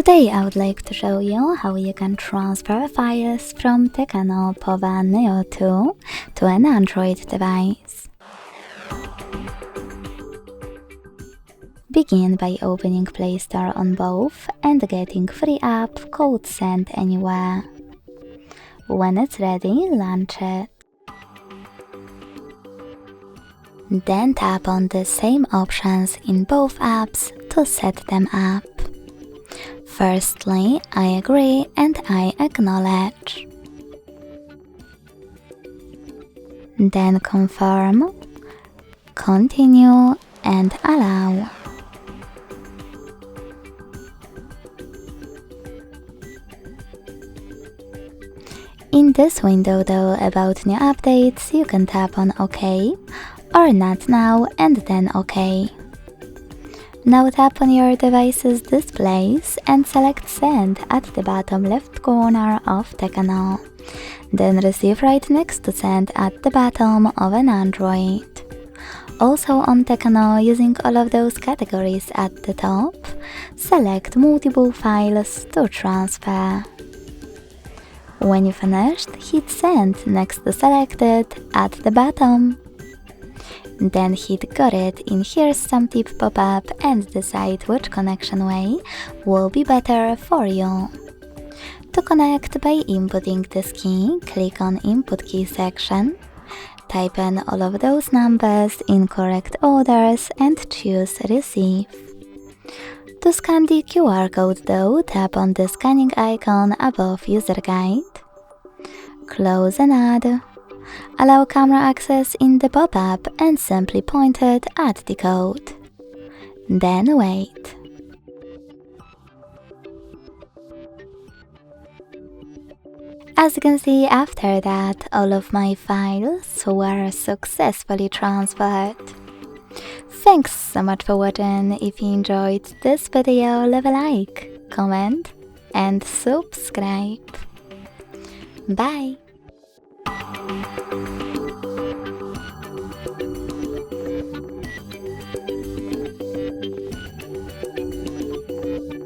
Today I would like to show you how you can transfer files from Tecno Pova Neo 2 to an Android device. Begin by opening Play Store on both and getting free app called Send Anywhere. When it's ready, launch it. Then tap on the same options in both apps to set them up. Firstly, I agree and I acknowledge. Then confirm, continue and allow. In this window though about new updates, you can tap on OK or Not Now and then OK. Now tap on your device's displays and select Send at the bottom left corner of Tecno. Then receive right next to Send at the bottom of an Android. Also on Tecno, using all of those categories at the top, select multiple files to transfer. When you finished, hit Send next to Selected at the bottom. Then hit Got it in Here's Some Tip pop-up and decide which connection way will be better for you. To connect by inputting this key, click on Input Key section, type in all of those numbers in correct orders and choose Receive. To scan the QR code though, tap on the scanning icon above User Guide. Close and add. Allow camera access in the pop-up and simply point it at the code. Then wait. As you can see, after that, all of my files were successfully transferred. Thanks so much for watching. If you enjoyed this video, leave a like, comment and subscribe. Bye!